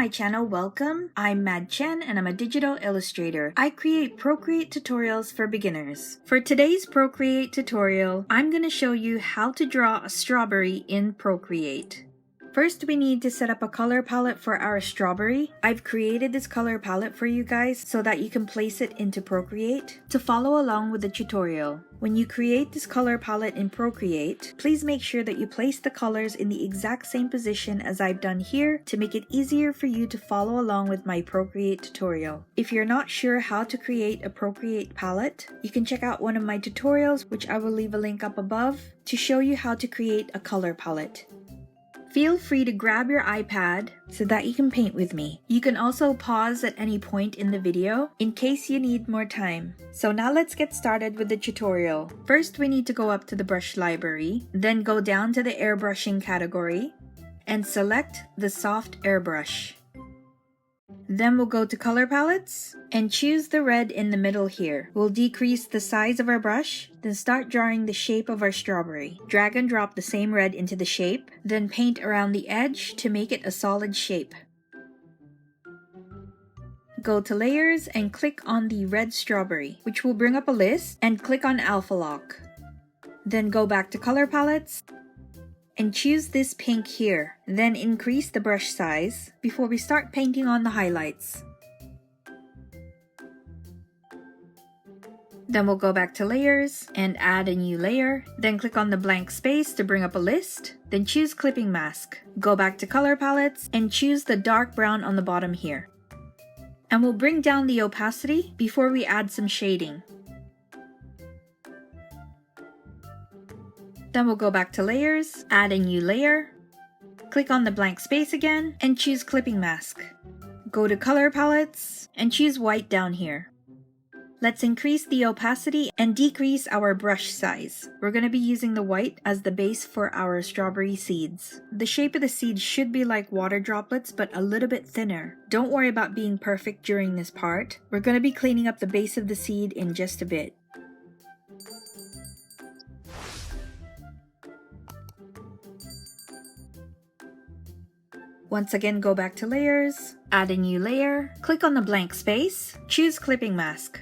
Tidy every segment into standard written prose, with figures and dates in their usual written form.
my channel, welcome. I'm Mad Tzen and I'm a digital illustrator. I create Procreate tutorials for beginners. For today's Procreate tutorial, I'm going to show you how to draw a strawberry in Procreate. First, we need to set up a color palette for our strawberry. I've created this color palette for you guys so that you can place it into Procreate to follow along with the tutorial. When you create this color palette in Procreate, please make sure that you place the colors in the exact same position as I've done here to make it easier for you to follow along with my Procreate tutorial. If you're not sure how to create a Procreate palette, you can check out one of my tutorials, which I will leave a link up above, to show you how to create a color palette. Feel free to grab your iPad so that you can paint with me. You can also pause at any point in the video in case you need more time. So now let's get started with the tutorial. First, we need to go up to the brush library, then go down to the airbrushing category and select the soft airbrush. Then we'll go to color palettes and choose the red in the middle here. We'll decrease the size of our brush, then start drawing the shape of our strawberry. Drag and drop the same red into the shape, then paint around the edge to make it a solid shape. Go to layers and click on the red strawberry, which will bring up a list, and click on alpha lock. Then go back to color palettes and choose this pink here. Then increase the brush size before we start painting on the highlights. Then we'll go back to layers and add a new layer. Then click on the blank space to bring up a list. Then choose clipping mask. Go back to color palettes and choose the dark brown on the bottom here. And we'll bring down the opacity before we add some shading. Then we'll go back to layers, add a new layer, click on the blank space again, and choose clipping mask. Go to color palettes and choose white down here. Let's increase the opacity and decrease our brush size. We're going to be using the white as the base for our strawberry seeds. The shape of the seeds should be like water droplets, but a little bit thinner. Don't worry about being perfect during this part. We're going to be cleaning up the base of the seed in just a bit. Once again, go back to layers, add a new layer, click on the blank space, choose clipping mask.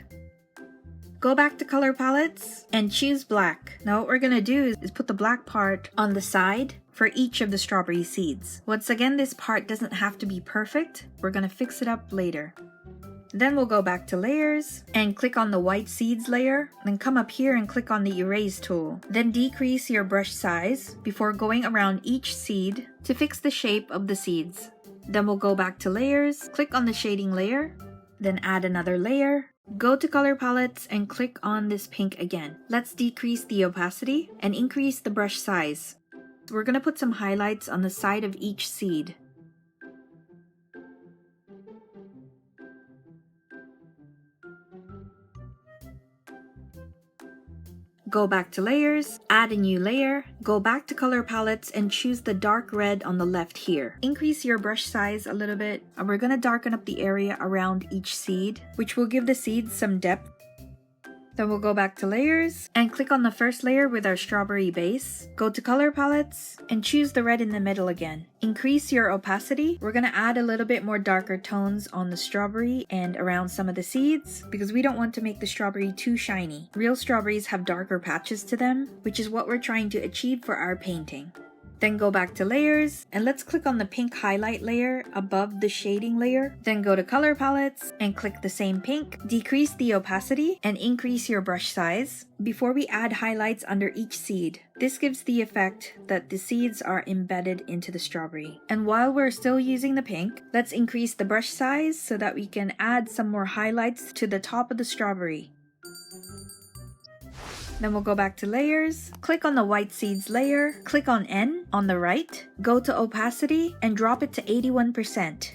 Go back to color palettes and choose black. Now what we're going to do is put the black part on the side for each of the strawberry seeds. Once again, this part doesn't have to be perfect. We're going to fix it up later. Then we'll go back to layers and click on the white seeds layer, then come up here and click on the erase tool. Then decrease your brush size before going around each seed to fix the shape of the seeds. Then we'll go back to layers, click on the shading layer, then add another layer. Go to color palettes and click on this pink again. Let's decrease the opacity and increase the brush size. We're going to put some highlights on the side of each seed. Go back to layers, add a new layer, go back to color palettes and choose the dark red on the left here. Increase your brush size a little bit, and we're going to darken up the area around each seed, which will give the seeds some depth. Then we'll go back to layers and click on the first layer with our strawberry base. Go to color palettes and choose the red in the middle again. Increase your opacity. We're going to add a little bit more darker tones on the strawberry and around some of the seeds because we don't want to make the strawberry too shiny. Real strawberries have darker patches to them, which is what we're trying to achieve for our painting. Then go back to layers and let's click on the pink highlight layer above the shading layer. Then go to color palettes and click the same pink. Decrease the opacity and increase your brush size before we add highlights under each seed. This gives the effect that the seeds are embedded into the strawberry. And while we're still using the pink, let's increase the brush size so that we can add some more highlights to the top of the strawberry. Then we'll go back to layers, click on the white seeds layer, click on N on the right, go to opacity and drop it to 81%.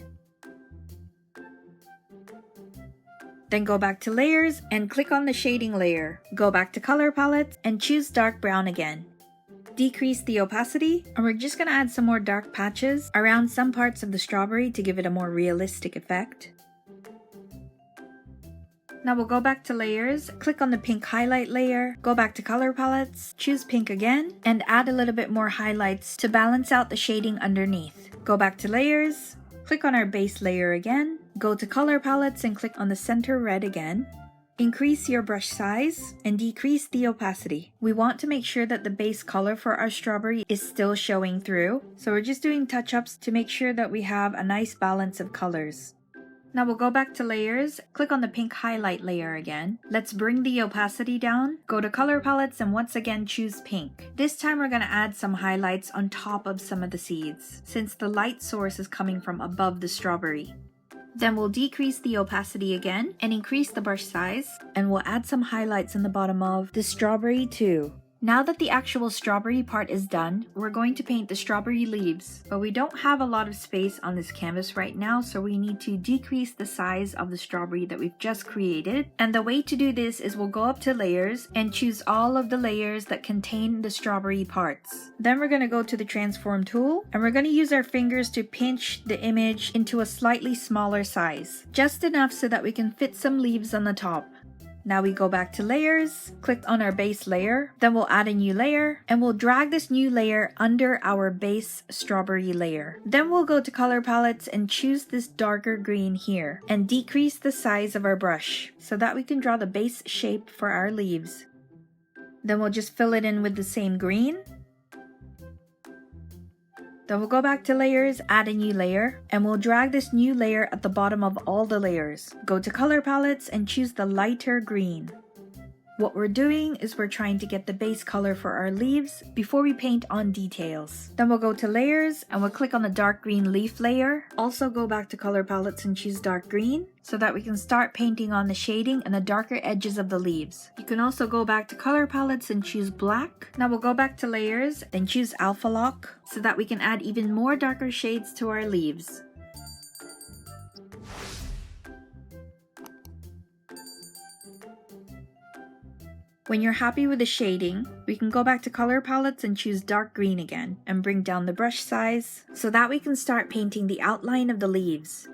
Then go back to layers and click on the shading layer. Go back to color palette and choose dark brown again. Decrease the opacity, and we're just going to add some more dark patches around some parts of the strawberry to give it a more realistic effect. Now we'll go back to layers, click on the pink highlight layer, go back to color palettes, choose pink again, and add a little bit more highlights to balance out the shading underneath. Go back to layers, click on our base layer again, go to color palettes and click on the center red again. Increase your brush size and decrease the opacity. We want to make sure that the base color for our strawberry is still showing through. So we're just doing touch-ups to make sure that we have a nice balance of colors. Now we'll go back to layers, click on the pink highlight layer again. Let's bring the opacity down, go to color palettes and once again choose pink. This time we're going to add some highlights on top of some of the seeds, since the light source is coming from above the strawberry. Then we'll decrease the opacity again and increase the brush size, and we'll add some highlights in the bottom of the strawberry too. Now that the actual strawberry part is done, we're going to paint the strawberry leaves, but we don't have a lot of space on this canvas right now, so we need to decrease the size of the strawberry that we've just created. And the way to do this is we'll go up to layers and choose all of the layers that contain the strawberry parts. Then we're going to go to the transform tool and we're going to use our fingers to pinch the image into a slightly smaller size, just enough so that we can fit some leaves on the top. Now we go back to layers, click on our base layer, then we'll add a new layer, and we'll drag this new layer under our base strawberry layer. Then we'll go to color palettes and choose this darker green here, and decrease the size of our brush, so that we can draw the base shape for our leaves. Then we'll just fill it in with the same green. Then we'll go back to layers, add a new layer, and we'll drag this new layer at the bottom of all the layers. Go to color palettes and choose the lighter green. What we're doing is we're trying to get the base color for our leaves before we paint on details. Then we'll go to layers and we'll click on the dark green leaf layer. Also go back to color palettes and choose dark green so that we can start painting on the shading and the darker edges of the leaves. You can also go back to color palettes and choose black. Now we'll go back to layers, then choose alpha lock so that we can add even more darker shades to our leaves. When you're happy with the shading, we can go back to color palettes and choose dark green again and bring down the brush size so that we can start painting the outline of the leaves.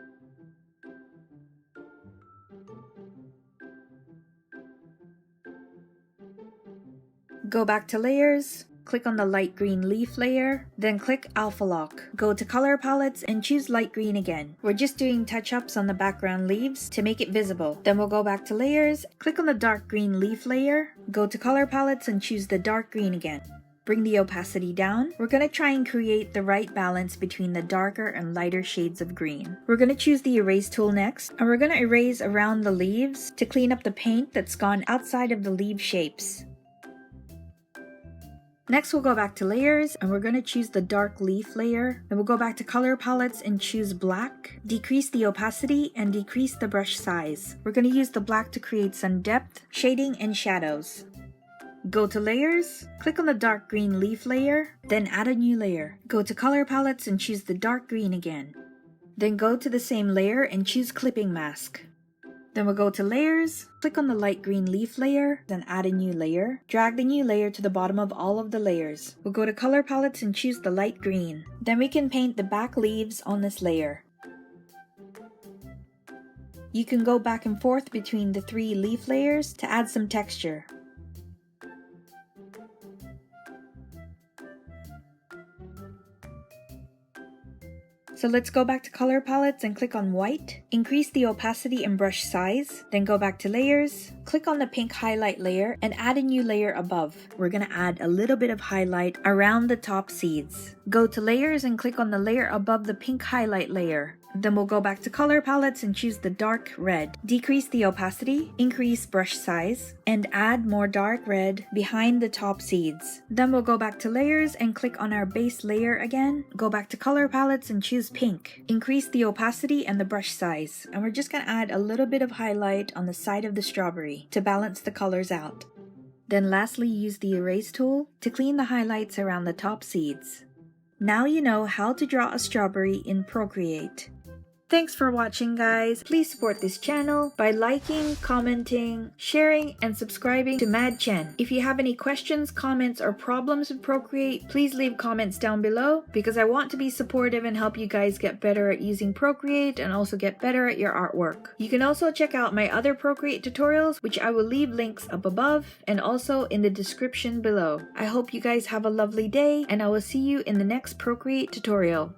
Go back to layers, click on the light green leaf layer, then click alpha lock. Go to color palettes and choose light green again. We're just doing touch-ups on the background leaves to make it visible. Then we'll go back to layers, click on the dark green leaf layer, go to color palettes and choose the dark green again. Bring the opacity down. We're going to try and create the right balance between the darker and lighter shades of green. We're going to choose the erase tool next, and we're going to erase around the leaves to clean up the paint that's gone outside of the leaf shapes. Next we'll go back to layers and we're going to choose the dark leaf layer. Then we'll go back to color palettes and choose black. Decrease the opacity and decrease the brush size. We're going to use the black to create some depth, shading, and shadows. Go to layers, click on the dark green leaf layer, then add a new layer. Go to color palettes and choose the dark green again. Then go to the same layer and choose clipping mask. Then we'll go to layers, click on the light green leaf layer, then add a new layer. Drag the new layer to the bottom of all of the layers. We'll go to color palettes and choose the light green. Then we can paint the back leaves on this layer. You can go back and forth between the 3 leaf layers to add some texture. So let's go back to color palettes and click on white, increase the opacity and brush size, then go back to layers, click on the pink highlight layer and add a new layer above. We're going to add a little bit of highlight around the top seeds. Go to layers and click on the layer above the pink highlight layer. Then we'll go back to color palettes and choose the dark red. Decrease the opacity, increase brush size, and add more dark red behind the top seeds. Then we'll go back to layers and click on our base layer again. Go back to color palettes and choose pink. Increase the opacity and the brush size. And we're just going to add a little bit of highlight on the side of the strawberry to balance the colors out. Then lastly, use the erase tool to clean the highlights around the top seeds. Now you know how to draw a strawberry in Procreate. Thanks for watching, guys. Please support this channel by liking, commenting, sharing, and subscribing to Mad Tzen. If you have any questions, comments, or problems with Procreate, please leave comments down below because I want to be supportive and help you guys get better at using Procreate and also get better at your artwork. You can also check out my other Procreate tutorials, which I will leave links up above and also in the description below. I hope you guys have a lovely day, and I will see you in the next Procreate tutorial.